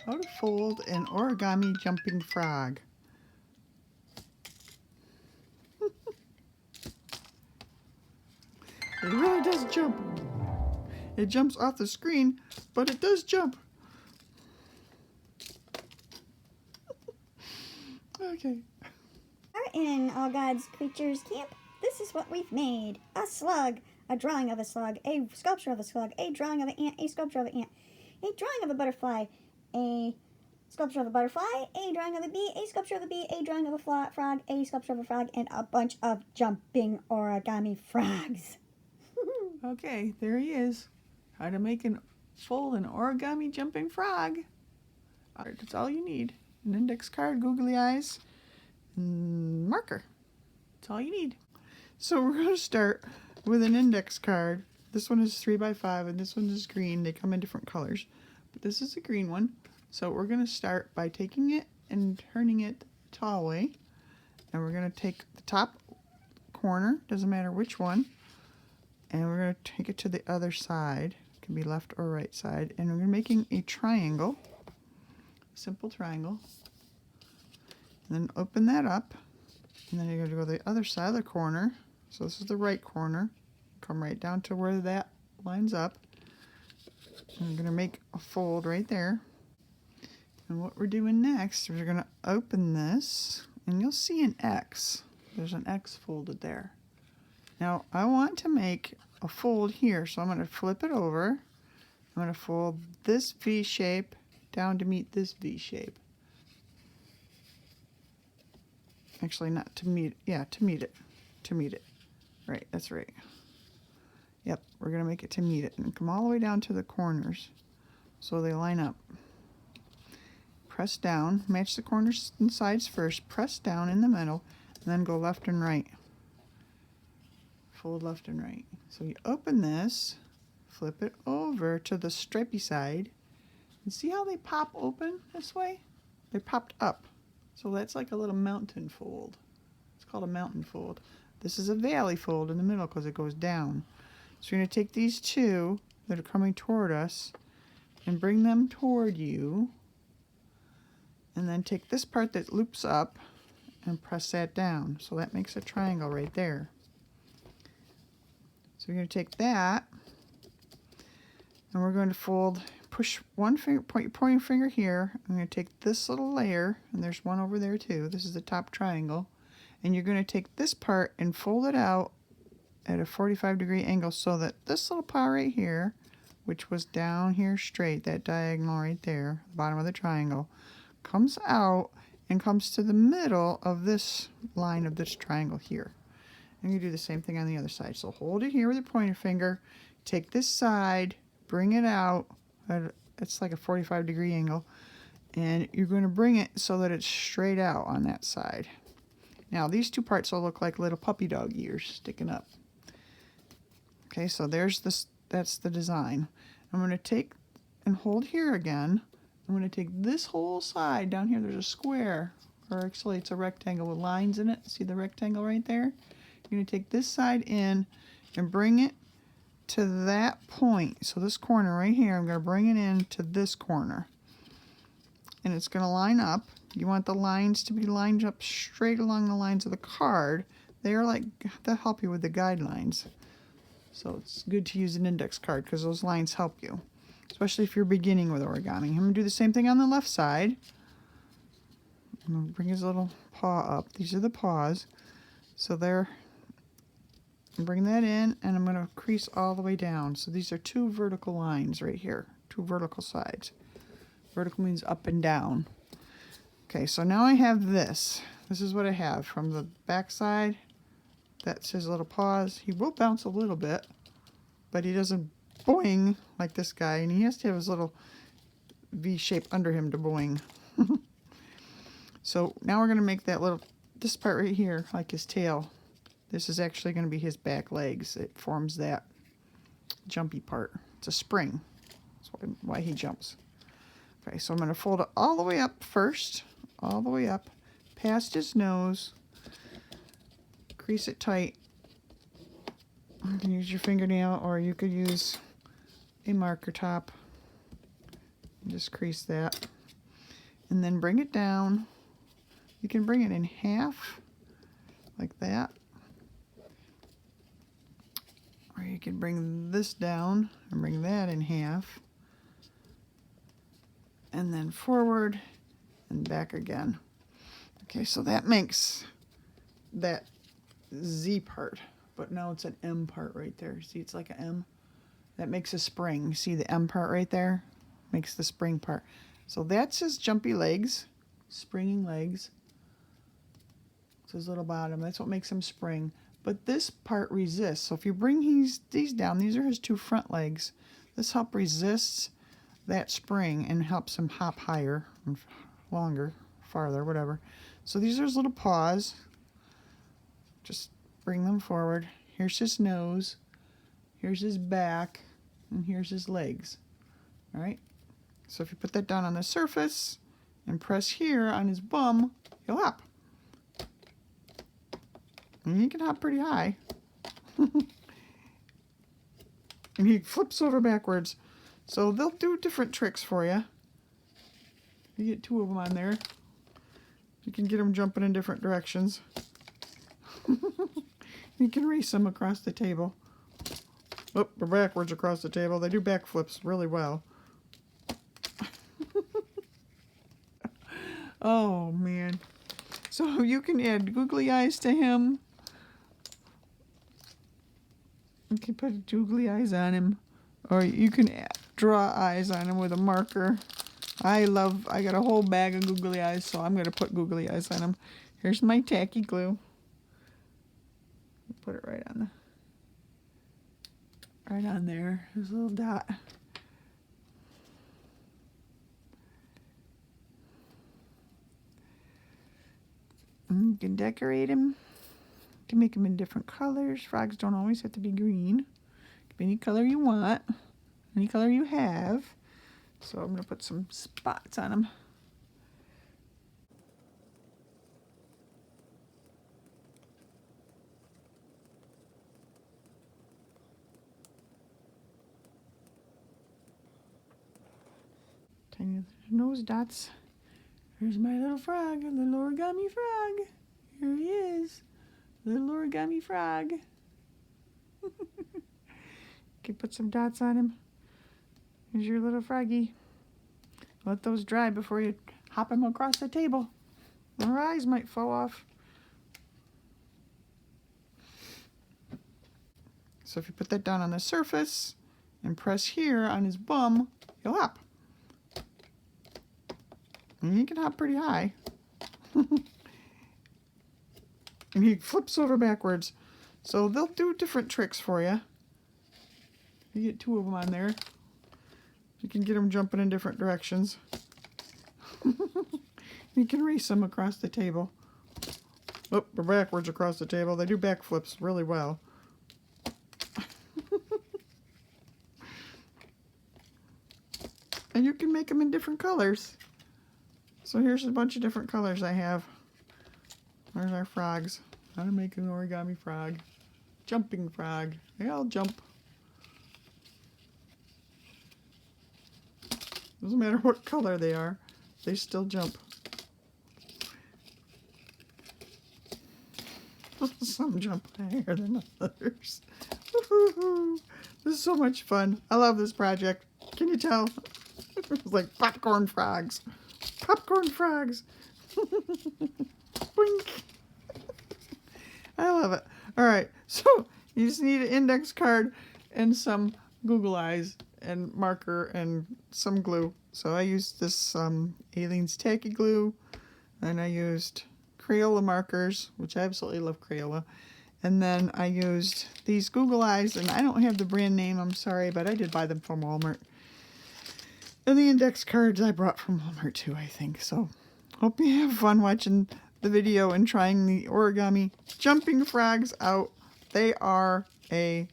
How to fold an origami jumping frog. It really does jump. It jumps off the screen, but it does jump. Okay. In All God's Creatures Camp, this is what we've made. A slug, a drawing of a slug, a sculpture of a slug, a drawing of an ant, a sculpture of an ant, a drawing of a butterfly, a sculpture of a butterfly, a drawing of a bee, a sculpture of a bee, a drawing of a frog, a sculpture of a frog, and a bunch of jumping origami frogs. Okay, there he is. How to make an fold an origami jumping frog. That's all you need. An index card, googly eyes, and marker. That's all you need. So we're going to start with an index card. This one is 3x5 and this one is green. They come in different colors. But this is a green one. So we're going to start by taking it and turning it the tall way. And we're going to take the top corner, doesn't matter which one, and we're going to take it to the other side. It can be left or right side. And we're making a triangle, a simple triangle. And then open that up. And then you're going to go to the other side of the corner. So this is the right corner. Come right down to where that lines up. And we're going to make a fold right there. And what we're doing next is we're going to open this. And you'll see an X. There's an X folded there. Now I want to make a fold here. So I'm going to flip it over. I'm going to fold this V shape down to meet this V shape. Actually, not to meet, yeah, to meet it. To meet it. Right, that's right. Yep, we're going to make it to meet it. And come all the way down to the corners so they line up. Press down, match the corners and sides first, press down in the middle, and then go left and right. Fold left and right. So you open this, flip it over to the stripy side, and see how they pop open this way? They popped up. So that's like a little mountain fold. It's called a mountain fold. This is a valley fold in the middle because it goes down. So you're going to take these two that are coming toward us and bring them toward you. And then take this part that loops up and press that down. So that makes a triangle right there. So you're going to take that and we're going to fold, push one finger, point your pointing finger here. I'm going to take this little layer, and there's one over there too. This is the top triangle. And you're going to take this part and fold it out at a 45-degree angle so that this little part right here, which was down here straight, that diagonal right there, the bottom of the triangle, comes out and comes to the middle of this line of this triangle here. And you do the same thing on the other side. So hold it here with your pointer finger, take this side, bring it out. It's like a 45-degree angle, and you're going to bring it so that it's straight out on that side. Now these two parts will look like little puppy dog ears sticking up. Okay, so there's this. That's the design. I'm going to take and hold here again. I'm going to take this whole side down here. There's a square, or actually it's a rectangle with lines in it. See the rectangle right there? You're going to take this side in and bring it to that point. So this corner right here, I'm going to bring it in to this corner. And it's going to line up. You want the lines to be lined up straight along the lines of the card. They'll help you with the guidelines. So it's good to use an index card because those lines help you, especially if you're beginning with origami. I'm going to do the same thing on the left side. I'm going to bring his little paw up. These are the paws. So there. Bring that in, and I'm going to crease all the way down. So these are two vertical lines right here, two vertical sides. Vertical means up and down. Okay, so now I have this. This is what I have from the back side. That's his little paws. He will bounce a little bit, but he doesn't boing like this guy, and he has to have his little V shape under him to boing. So now we're going to make this part right here like his tail. This is actually going to be his back legs. It forms that jumpy part. It's a spring. That's why he jumps. Okay, so I'm going to fold it all the way up first. All the way up. Past his nose. Crease it tight. You can use your fingernail, or you could use a marker top. Just crease that. and then bring it down. You can bring it in half, like that. Or you can bring this down and bring that in half. And then forward and back again. Okay, so that makes that Z part, but now it's an M part right there. See, it's like an M. That makes a spring. See the M part right there? Makes the spring part. So that's his jumpy legs, springing legs. It's his little bottom. That's what makes him spring. But this part resists. So if you bring these down, these are his two front legs. This help resists that spring and helps him hop higher and longer, farther, whatever. So these are his little paws. Just bring them forward. Here's his nose. Here's his back. And here's his legs. All right. So if you put that down on the surface and press here on his bum, he'll hop. And he can hop pretty high. And he flips over backwards. So they'll do different tricks for you. You get two of them on there. You can get them jumping in different directions. You can race them across the table. Oh, or backwards across the table. They do backflips really well. Oh, man. So you can add googly eyes to him. You can put googly eyes on him. Or you can draw eyes on him with a marker. I got a whole bag of googly eyes, so I'm going to put googly eyes on him. Here's my tacky glue. Put it right on there. There's a little dot. And you can decorate him. You can make him in different colors. Frogs don't always have to be green. It can be any color you want, any color you have. So I'm going to put some spots on him. Tiny nose dots. Here's my little frog, a little origami frog. Here he is, little origami frog. You can put some dots on him. Here's your little froggy. Let those dry before you hop him across the table. Their eyes might fall off. So if you put that down on the surface and press here on his bum, he'll hop. And he can hop pretty high. And he flips over backwards. So they'll do different tricks for you. You get two of them on there. You can get them jumping in different directions. You can race them across the table. Oh, or backwards across the table. They do backflips really well. And you can make them in different colors. So here's a bunch of different colors I have. There's our frogs. How to make an origami frog. Jumping frog. They all jump. Doesn't matter what color they are. They still jump. Some jump higher than others. This is so much fun. I love this project. Can you tell? It's like popcorn frogs. Popcorn frogs. Boink. I love it. All right, so you just need an index card and some Google eyes and marker and some glue. So I used this Aleene's Tacky Glue, and I used Crayola markers, which I absolutely love Crayola. And then I used these Google eyes, and I don't have the brand name, I'm sorry, but I did buy them from Walmart. And the index cards I brought from Walmart too, I think. So hope you have fun watching the video and trying the origami jumping frogs out. They are a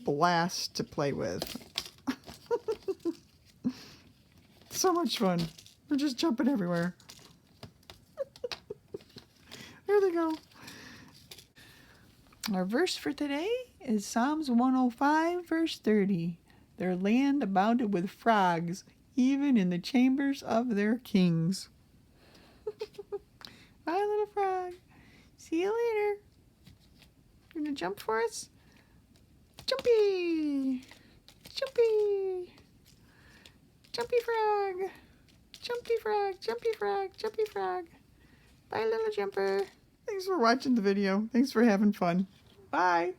blast to play with. So much fun. They're just jumping everywhere. There they go. Our verse for today is Psalms 105, verse 30. Their land abounded with frogs, even in the chambers of their kings. Bye, little frog. See you later. You gonna jump for us? Jumpy! Jumpy! Jumpy frog! Jumpy frog! Jumpy frog! Jumpy frog! Bye, little jumper. Thanks for watching the video. Thanks for having fun. Bye!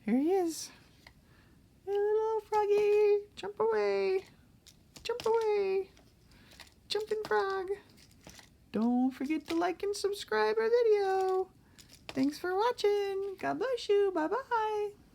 Here he is. Hey, little froggy! Jump away! Jump away! Jumping frog! Don't forget to like and subscribe our video. Thanks for watching. God bless you. Bye-bye.